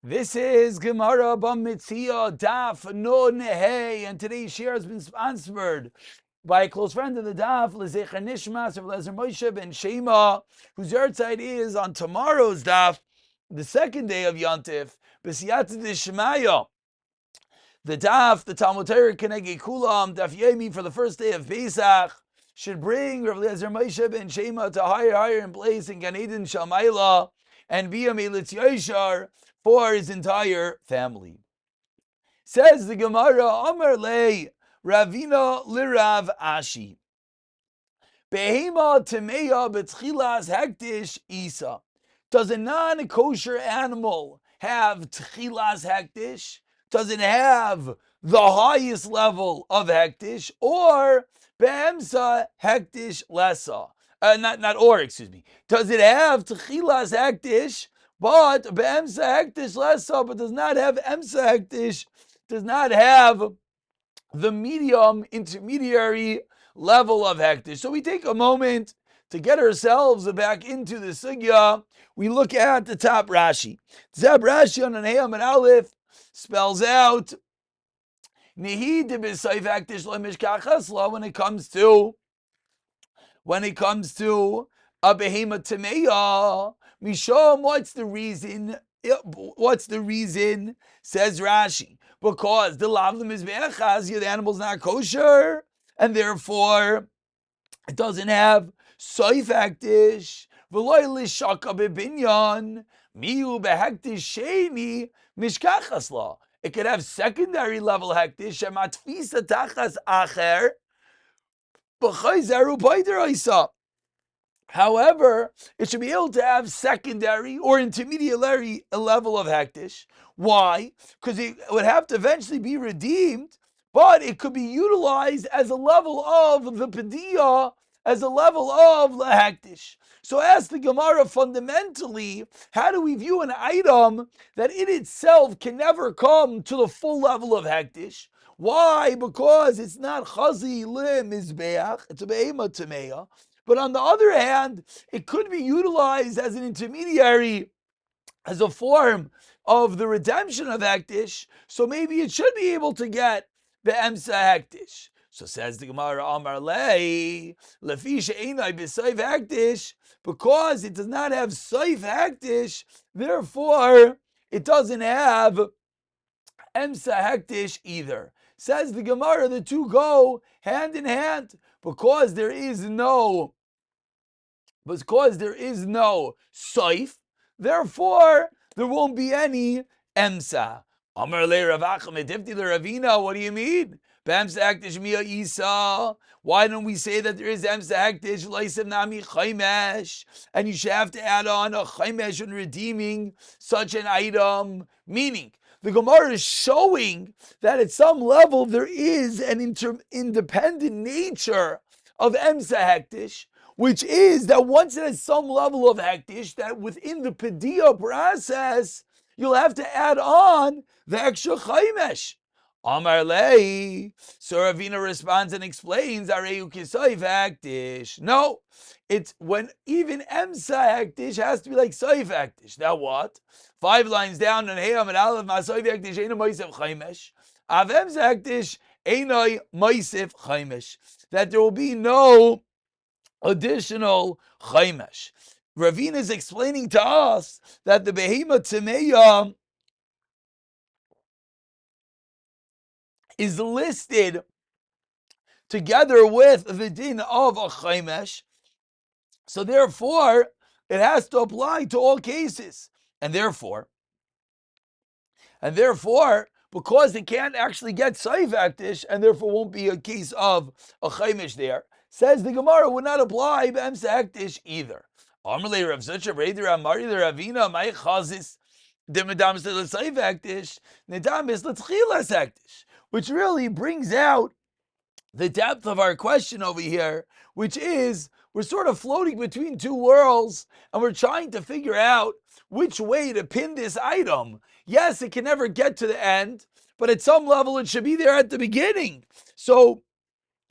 This is Gemara Metziah Daf Nun Hey, and today's share has been sponsored by a close friend of the Daf, L'Zecher Nishmas of Eli'ezer Moshe ben Sheima, whose yahrzeit is on tomorrow's Daf, the second day of Yontif, B'siyata D'Shmaya. The Daf, the Talmud Torah Kenegi Kulam, Daf Yomi for the first day of Pesach, should bring Rav Eli'ezer Moshe ben Sheima to higher in place in Gan Eden Shalmaila, and be a Melitz Yashar for his entire family. Says the Gemara, Amar Le Ravina Lirav Ashi. Behema Temeya Betchilas Hektish Isa. Does a non-kosher animal have Tchilas Hektish? Does it have the highest level of Hektish? Or Behemsa Hektish Lesa? Excuse me. Does it have Tchilas Hektish? But be'emsa hektish lesa, but does not have emsa hektish, does not have the intermediary level of hektish. So we take a moment to get ourselves back into the sugya. We look at the top Rashi. Zeb Rashi on an Hayam and Aleph spells out Nihi de b'sayf hektish lo mishkachas lo when it comes to a behema temeya. Mishom, what's the reason? Says Rashi. Because the lav mizbeach, the animal's not kosher, and therefore it doesn't have soif hektish. V'loy lishaka bebinyan miu behektish sheni mishkachas la. It could have secondary level hektish shematfisa tachas acher b'chayzeru b'yderaisa. However, it should be able to have secondary or intermediary level of hektish. Why? Because it would have to eventually be redeemed, but it could be utilized as a level of the pediyah, as a level of the hektish. So ask the Gemara, fundamentally, how do we view an item that in itself can never come to the full level of hektish? Why? Because it's not chazi lim mizbeach, it's a be'ema temeya. But on the other hand, it could be utilized as an intermediary, as a form of the redemption of hektish. So maybe it should be able to get the emsa hektish. So says the Gemara, Amar Lei, Lefisha Einai b'Soif hektish, because it does not have soif hektish, therefore it doesn't have emsa hektish either. Says the Gemara, the two go hand in hand, because there is no soif, therefore there won't be any emsa. Amar le Rav Achim etifti le Ravina. What do you mean? B'emsa hektish miya isa. Why don't we say that there is emsa hektish leisim nami chaymesh, and you should have to add on a chaymesh when redeeming such an item? Meaning, the Gemara is showing that at some level there is an independent nature of emsa hektish, which is that once it has some level of hektish, that within the pediyah process, you'll have to add on the extra chaymesh. Amar lei. So Ravina responds and explains, Areu kisoif hektish. No, it's when even emsa hektish has to be like soif hektish. Now what? 5 lines down, and Heyam and Aleph, Masoif hektish eino moisef chaymesh. Av emsa hektish eino moisef chaymesh. That there will be no additional chaymesh. Ravina is explaining to us that the behema temeya is listed together with the din of a chaymesh, so therefore it has to apply to all cases, and therefore, because it can't actually get soif hektish, and therefore won't be a case of a chaymesh there, says the Gemara would not apply b'emsa hektish either. Amalei Rav Zucha Reider Amari Ravina my chazis the medamis l'soif hektish nedamis l'tchilas hektish, which really brings out the depth of our question over here, which is we're sort of floating between two worlds, and we're trying to figure out which way to pin this item. Yes, it can never get to the end, but at some level it should be there at the beginning. So,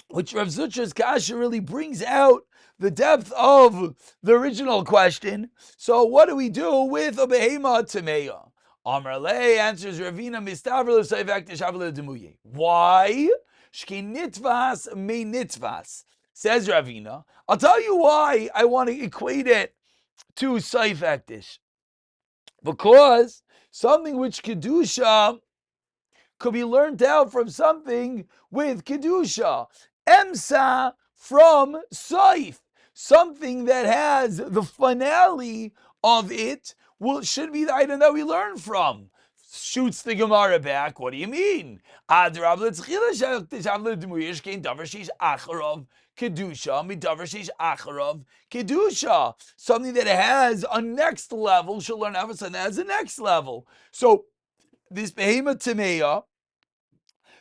which Rav Zutra's kasha really brings out the depth of the original question. So what do we do with a behema temeya? Amar Le answers Ravina mistavr l'soif hektish avle demuye. Why? Shki nitvas me nitvas. Says Ravina. I'll tell you why I want to equate it to soif hektish. Because something which kedusha could be learned out from something with kedusha. Emsa from soif. Something that has the finale of it should be the item that we learn from. Shoots the Gemara back. What do you mean? Kedusha. Something that has a next level should learn out something that has a next level. So this behema tameya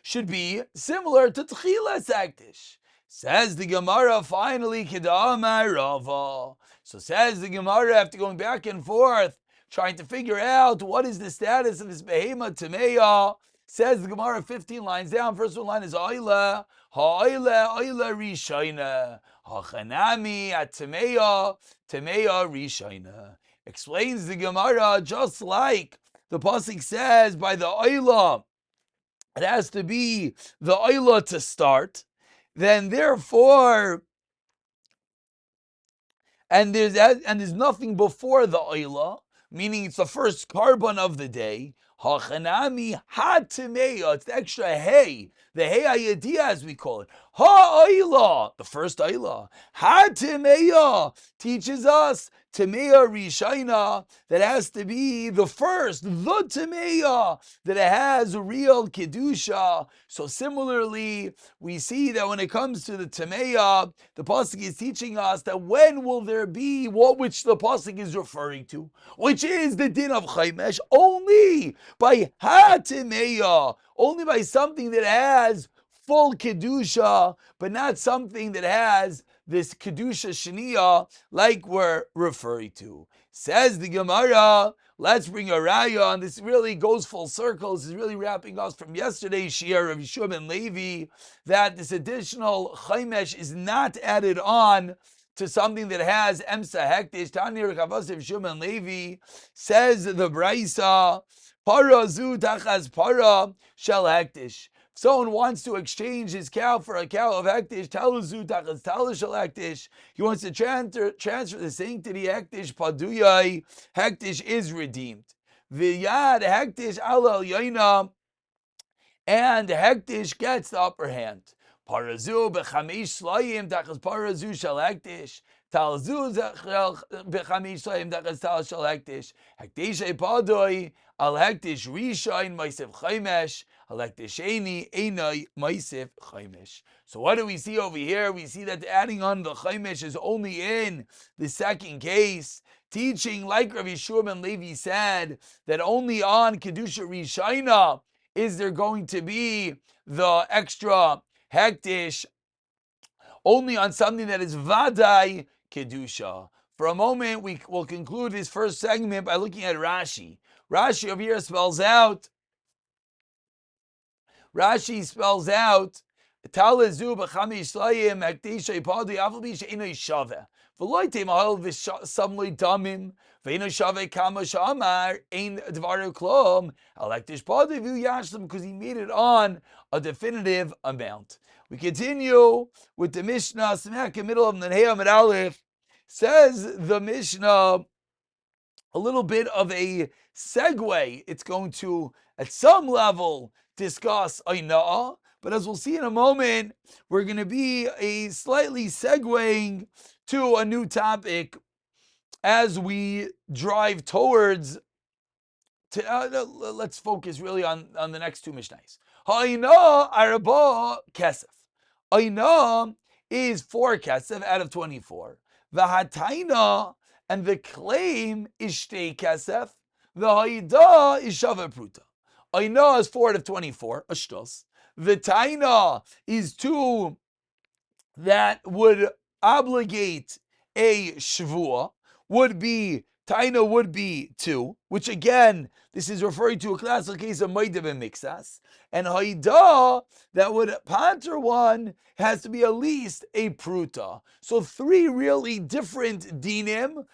should be similar to Tchilas Hektish. Says the Gemara, finally, Kedamar Rava. So says the Gemara, after going back and forth, trying to figure out what is the status of this behema tameya. Says the Gemara 15 lines down. First one line is Oila, Ha'oila, Oila Rishayna, Hachanami, Atameya, Tameya Rishayna. Explains the Gemara, just like the pasuk says by the Oila, it has to be the Oila to start, then therefore, and there's nothing before the Oila, meaning it's the first carbon of the day. Hachanami hatimeya, it's the extra hey, the hey ayadiyah as we call it. Ha-oila, the first oila. Hatimeya teaches us tameya rishayna, that has to be the first, the tameya, that it has real kedusha. So similarly, we see that when it comes to the tameya, the pasuk is teaching us that when will there be what which the pasuk is referring to, which is the din of chaimesh, only by hatimeya, only by something that has full kedusha, but not something that has this kedusha sheniya like we're referring to. Says the Gemara, let's bring a raya, and this really goes full circle. This is really wrapping us from yesterday's shiur of Yeshua ben Levi, that this additional chaimesh is not added on to something that has emsa hektish. Tanir Chavos Yeshua ben Levi says the Braisa, para zu tachas para shel hektish. If someone wants to exchange his cow for a cow of hektish, taluzu tachas talu shel hektish, he wants to transfer the sanctity hektish paduyai, hektish is redeemed. V'yad hektish ala yaina, and hektish gets the upper hand. Parazu b'chamish slayim tachas parazu shel hektish. Talzu b'chamish slayim tachas tal shel hektish. Hektish epadoi al hektish rishayin ma'asef chaimesh. So what do we see over here? We see that adding on the chaimesh is only in the second case, teaching like Rav Yeshua ben Levi said, that only on Kedusha Rishayna is there going to be the extra hektish, only on something that is vadai Kedusha. For a moment, we will conclude this first segment by looking at Rashi. Rashi over here spells out Talazu b'chamish slayim hektish ipadu afal bi she'ino shaveh v'loy teimahol v'samloi damim v'ino shaveh kama shamar ein dvaru klom al hektish padu v'u yashlim, because he made it on a definitive amount. We continue with the Mishnah, smack in the middle of the Nehei Amid Aleph. Says the Mishnah, a little bit of a segue. It's going to, at some level, discuss Aina'ah, but as we'll see in a moment, we're going to be a slightly segueing to a new topic as we drive towards, let's focus really on the next two Mishnahs. Ha'ina'ah arba kesef. Aina'ah is 4 kesef out of 24. V'hataina, and the claim is shtei kesef. The ha'ida is shava pruta. Aina'ah is 4 out of 24, a shtos. The taina is 2 that would obligate a shvua, taina would be 2, which again, this is referring to a classical case of Maida ben Miksas. And Haida, that would panter 1, has to be at least a pruta. So 3 really different dinim,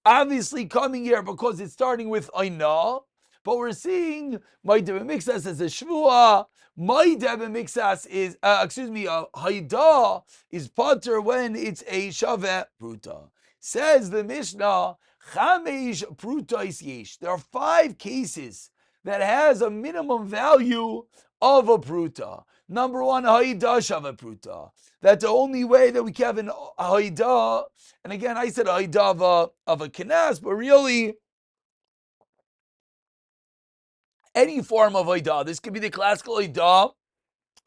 obviously coming here because it's starting with Aina'ah. but we're seeing Maida B'Mixas as a Shvua. Maida B'Mixas is, Haida is Potter when it's a Shaveh Pruta. Says the Mishnah, Chamesh Prutais Yesh. There are 5 cases that has a minimum value of a Pruta. Number 1, Haida Shaveh Pruta. That's the only way that we can have an Haida. And again, I said Haida of a Kenas, but really, any form of Haida. This could be the classical Haida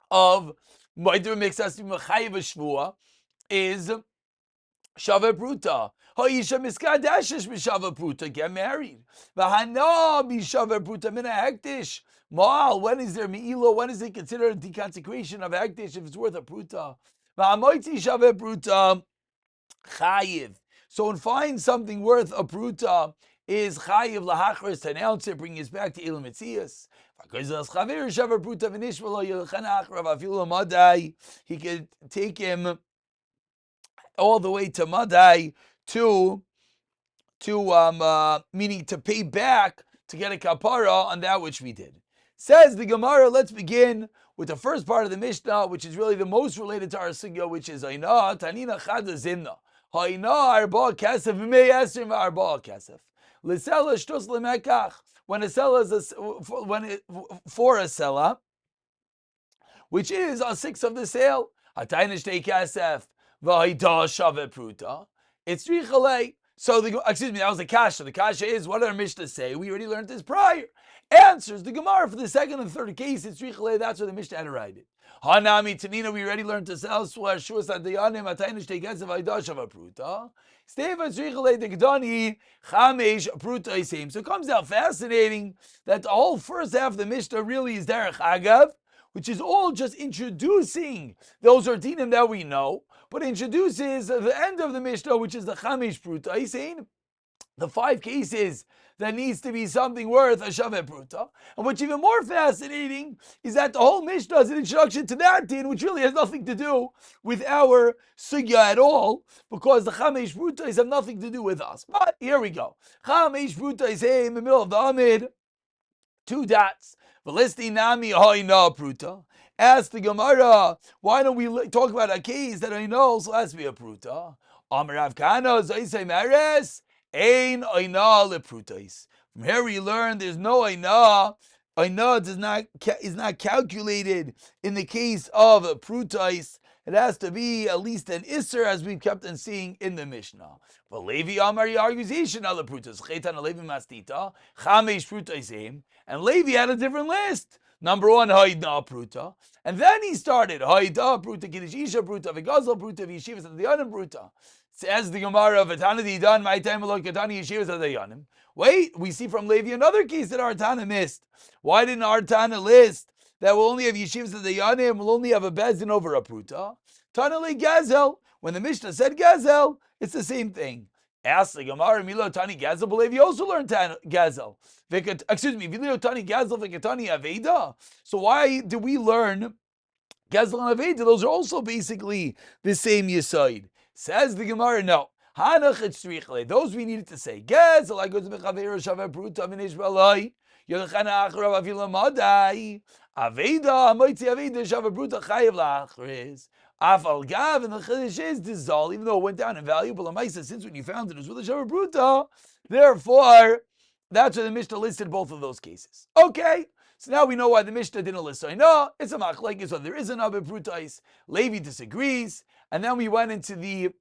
of Maida B'Mixas Mechayev Shvua is Shaveh Pruta. Ha'isha miskadeshes b'shaveh pruta, get married. V'hana b'shaveh pruta min ha'hektish. Ma'al, when is there me'ilo? When is it considered a deconsecration of hektish if it's worth a pruta? V'hamoitzi shaveh pruta chayiv. So when find something worth a pruta is chayiv lahachris, to announce it, bring us back to Elam Metzias. He could take him all the way to Madai to meaning to pay back to get a kapara on that which we did. Says the Gemara, let's begin with the first part of the Mishnah, which is really the most related to our sugya, which is Aina Tanina Chada Zimna. Haina Arba Kesef V'mei Esrim Arba Kesef. L'sela Shtus L'mekach. When a seller is for a seller, which is a 6th of the sale. Hataynish Tei Kesef. It's Richalei. So that was the kasha. The kasha is, what did our Mishnah say? We already learned this prior. Answers the Gemara for the second and third case. It's Richalei. That's where the Mishnah had to write it. Hanami Tanina. We already learned this elsewhere. Shuas Adayanim Ataynish Teikesav Aidashav Pruta. Steva Richalei the Gdani Chamesh Pruta Isim. So it comes out fascinating that the whole first half of the Mishnah really is Derech Agav, which is all just introducing those ordinim that we know, but introduces the end of the Mishnah, which is the Chamesh Pruta. He's saying the 5 cases that needs to be something worth a Shaveh Pruta. And what's even more fascinating is that the whole Mishnah is an introduction to that din, which really has nothing to do with our sugya at all, because the Chamesh Pruta has nothing to do with us. But here we go. Chamesh Pruta is here in the middle of the Amid, 2 dots. V'listi nami hoina pruta. Ask the Gemara, why don't we talk about a case that I know, so it has to be a pruta. Amar Rav Kana zaysei meres ein oina leprutais. From here we learn there's no oina. Oina is not calculated in the case of prutais. It has to be at least an isser, as we've kept on seeing in the Mishnah. But Levi Amari argues Yishin ala prutas. Chaitan Levi mastita chamesh prutaisim, and Levi had a different list. Number 1, Haida Pruta. And then he started Haida Pruta, Kiddush Isha Pruta, V'Gazal Pruta, V'Yeshivas Adayanim Pruta. Says the Gemara, V'Tana Didan, My time Elok Katani Yeshivas Adayanim. Wait, we see from Levi another case that our Tana missed. Why didn't our Tana list that we'll only have Yeshivas Adayanim, we'll only have a Bezdin over a Pruta? Tana Le Gazel. When the Mishnah said Gazel, it's the same thing. Ask the Gemara, Milo Tani Gazel, but Levi also learned Gazel. Vilio Tani Gazel Vikatani Aveda. So why do we learn Gazel and Aveda? Those are also basically the same Yisoid. Says the Gemara, no. Hanach Etzrichle. Those we needed to say. Gazel, I go to Mechaver Shaver Pruta Minish Balai. Yodachana Achrav Avila Madai. Aveda, Moitzi Aveda Shaver Pruta Chayev Lachriz. Afal Gav, and the Chiddush is dissolved, even though it went down in value. But Lamaisa, since when you found it was with a Shaver Pruta, therefore, that's why the Mishnah listed both of those cases. Okay, so now we know why the Mishnah didn't list. I know it's a machlekes, so there is an Abed Prutais. Levi disagrees, and then we went into the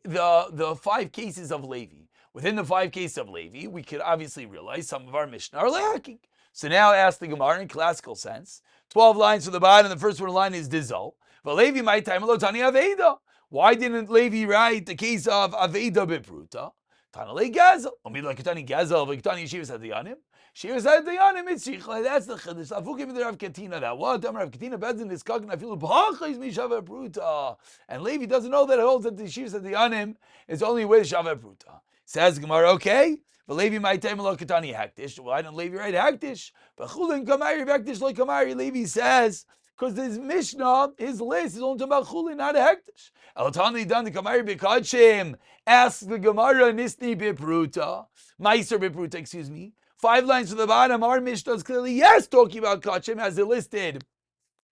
5 cases of Levi. Within the 5 cases of Levi, we could obviously realize some of our Mishnah are lacking. So now ask the Gemara in classical sense. 12 lines from the bottom, the first one line is Dizal. But Levi might time Tani Aveda. Why didn't Levi write the case of Aveda Bepruta? Tanale Gazel. Omid like Tani Gazel, like Tani Shivas Hadayanim. Shivas Hadayanim, it's Shichle. That's the Chiddush. Afukim the Rav Katina. That what? Rav Katina Bezdin is cooking. I feel Bachais Mishava Pruta. And Levi doesn't know that it holds that the Shivas Hadayanim is only with Shava Pruta. Says Gemara, okay. But Levi might time lo Katani Haktish. Why don't Levi write Haktish? But Chulin Kamari Haktish like Kamari. Levi says, because his Mishnah, his list is only about Chulin, not a Hektish. Eltani dan the Kamari Bekachim. Ask the Gemara Nisni Bepruta. Meiser Bepruta, excuse me. 5 lines to the bottom, our Mishnah is clearly, yes, talking about Kachim as it listed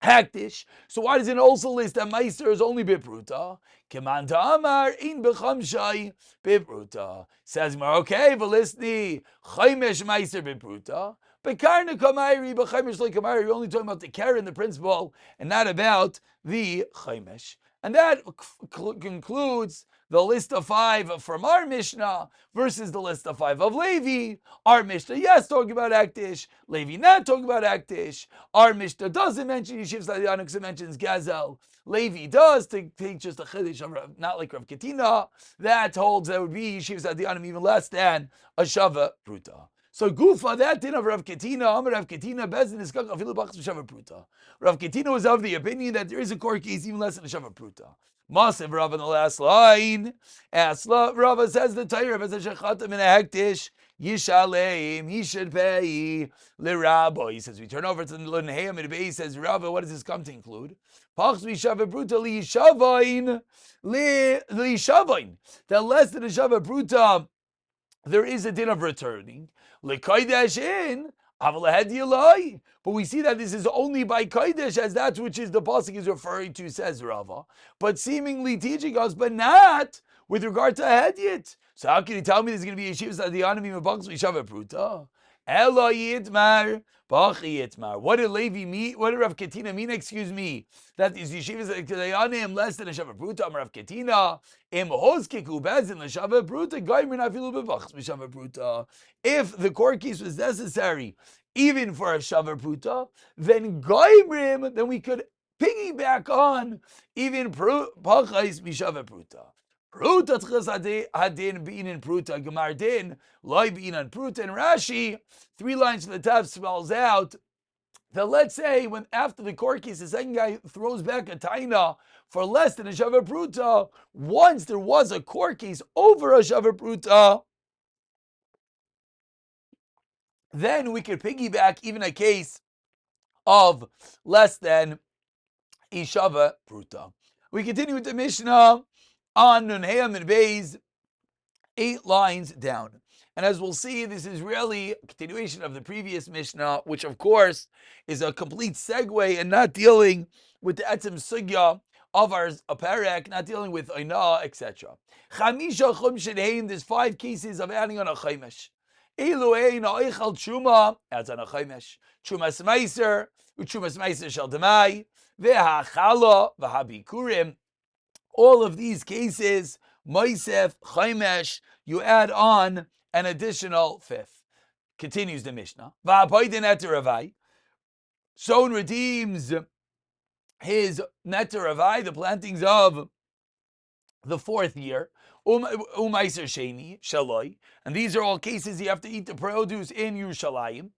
Hektish. So why does it also list that Meiser is only Bipruta? Keman Amar in Bechamshai Bipruta. Says Mar, okay, Velisni, Chaimesh Meiser Bipruta. But Karna Kamairi, Bechaimish like Kamairi, you're only talking about the Karen, the principle, and not about the Chaimesh. And that concludes the list of 5 from our Mishnah versus the list of 5 of Levi. Our Mishnah, yes, talking about Aktish. Levi not talking about Aktish. Our Mishnah doesn't mention Yeshiv Sadianim because it mentions Gazel. Levi does to take just a Chiddush of not like Rav Ketina. That holds that would be Yeshiv Sadianim even less than a Shava Pruta. So Gufa, that din of Rav Ketina, Amar Rav Ketina, Bezin is Kach Afilu Bachs Shava Pruta. Rav Ketina was of the opinion that there is a court case even less than a Shava Pruta. Masiv Rav in the last line. Rav says the Torah as a shechatim in a hektish. Yishaleim, he should pay l'Rabba. He says we turn over to the Lunheim and he says Rabba, what does this come to include? Pachs Shava Pruta li Shavain. That less than a Shava Pruta, there is a din of returning. L'Kodesh in. But we see that this is only by Kodesh, as that which is the pasuk is referring to, says Rava. But seemingly teaching us, but not with regard to Hedyet. So how can you tell me there's going to be Yeshivas Adiyanim Mabaks Vishava Pruta? Elo Yitmar, Bachi Yitmar. What did Levi mean? What did Rav Ketina mean? Excuse me. That is Yeshivas Adiyanim less than a Shava Pruta. Rav Ketina. Im Hoskiku Bezin L'Shava Pruta. Gaimer Nafilu Bebachs Vishava Pruta. If the court case was necessary, even for a Shava Pruta, then Gaimrim, then we could piggyback on even Pachais Mishava Pruta. Pruta Tchas Hadin Bein in Pruta, Gemar Din, Loi Bein on Pruta, and Rashi, 3 lines to the top spells out that let's say when after the court case, the second guy throws back a taina for less than a Shava Pruta, once there was a court case over a Shava Pruta, then we could piggyback even a case of less than a Shava Pruta. We continue with the Mishnah on Nunheim and Beis, 8 lines down. And as we'll see, this is really a continuation of the previous Mishnah, which of course is a complete segue and not dealing with the Etzem Sugya of our Perek, not dealing with Oina, etc. Chamisha Chum there's 5 cases of adding on a Chaimesh. Eluein Oichal Truma adds on a Chaimesh. Trumas Meiser, Uchumas Meiser Shel Demai, Ve'hachala, V'habikurim. All of these cases, Moisef, Chaimesh, you add on an additional 5th. Continues the Mishnah. Va'apoidin eteravai. Someone redeems his neteravai, the plantings of the 4th year. Umaiser sheni, shaloi. And these are all cases you have to eat the produce in Yerushalayim.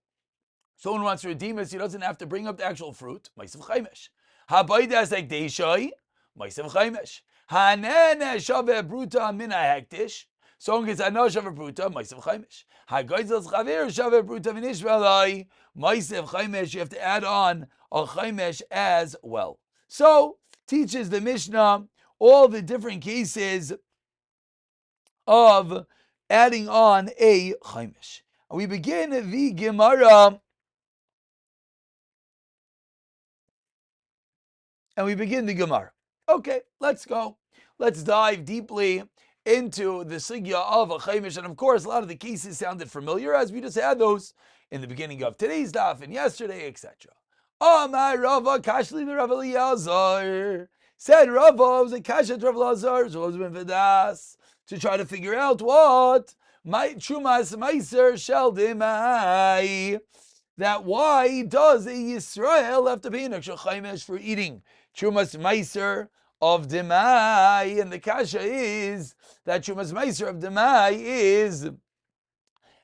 Someone wants to redeem us, he doesn't have to bring up the actual fruit. Moisef Chaimesh. Ha'poidas like deishoi. Moisef Chaimesh. Hanene shave bruta mina hektish. Someone gets a no shave bruta, Moisef Chaimesh. Hagoizel chaver shave bruta vinishvalai, Moisef Chaimesh. You have to add on a Chaimesh as well. So teaches the Mishnah all the different cases of adding on a Chaimesh. And we begin the Gemara. Okay, let's go. Let's dive deeply into the sugya of a Chaimesh. And of course, a lot of the cases sounded familiar as we just had those in the beginning of today's daf and yesterday, etc. Amar Rava Kashli the Rav Eliazar. Said Rava was a kasha to Rav Eliazar, so been Vedas, to try to figure out what my Chumas Meiser Shel Demai. That why does a Yisrael have to pay an extra Chaimesh for eating Chumas Meiser of Demai? And the kasha is that Chumas Meiser of Demai is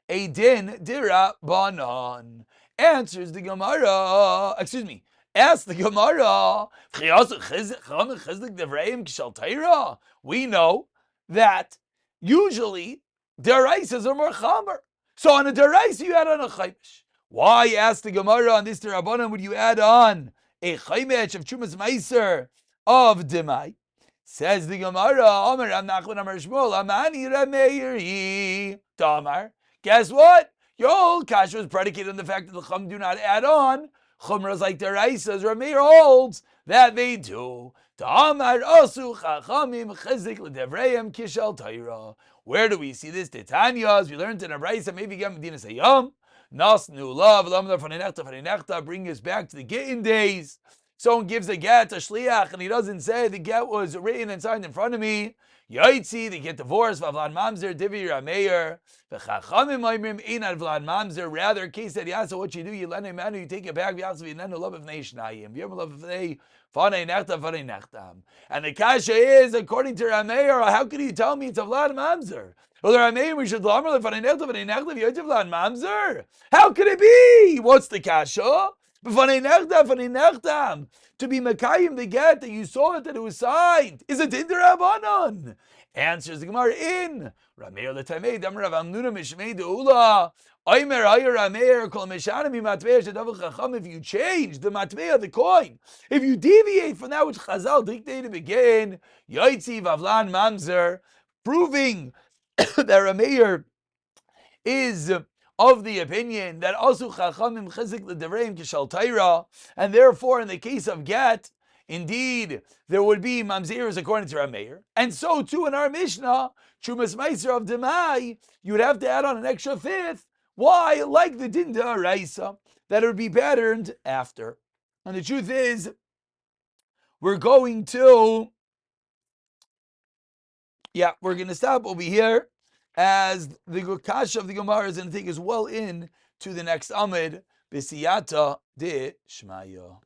a din dira banan. Answers the Gemara. Ask the Gemara. We know that usually deraisas are more chamer. So on a deraisa you add on a chaimesh. Why, ask the Gemara, on this derabanan would you add on a chaimesh of Chumas Meiser of Demai? Says the Gemara, Amar Am Nachman Amar Shmuel Amani Rameiri Damar. Guess what? Your whole kasha was predicated on the fact that the chum do not add on. Chumras like the Raisas, Rameir holds that they do. Ta'amar osu chachamim chezik l'devreim kishel Torah. Where do we see this? Titanias, we learned in a Raisa, maybe get Medina Sayyam. Nas nu love, lamdar fanenechta, bring us back to the Gittin days. Someone gives a get, a shliach, and he doesn't say the get was written and signed in front of me. Yaitzi, they get divorced. Vavlan mamzer, divi rameir. V'chachamim oimrim einad vlan mamzer. Rather, case that yasa, what you do, you lend a man, you take it back. V'yasa v'yinenu love of neishnayim. V'yom love of nei fanei nechtam. And the kasha is, according to Rameir, how can you tell me it's a vlan mamzer? Well, the Rameir, we should lamar lefanei nechtam v'yot vlan mamzer. How could it be? What's the kasha? To be Mekayim the get that you saw it, that it was signed. Is it in the Rabbanon? Answers the Gemara in Rameir l'tamei damar Rav Amnuna mishmei deula. Oimer ayer Rameir kol meshanim matmei shedav chacham. If you change the matmei, the coin, if you deviate from that which Chazal dictated begin, Yaitzi vavlan mamzer, proving that Rameir is of the opinion that also chachamim chezik l'devreim kishal Torah, and therefore in the case of get, indeed there would be mamzeros according to Rameir, and so too in our Mishnah, Chumas Meiser of Demai, you would have to add on an extra fifth. Why? Like the Din D'Oraisa, that it would be patterned after. And the truth is, we're going to stop over here, as the Kasha of the Gemara is going to take us well in to the next Amid, B'siyata de Shmaya.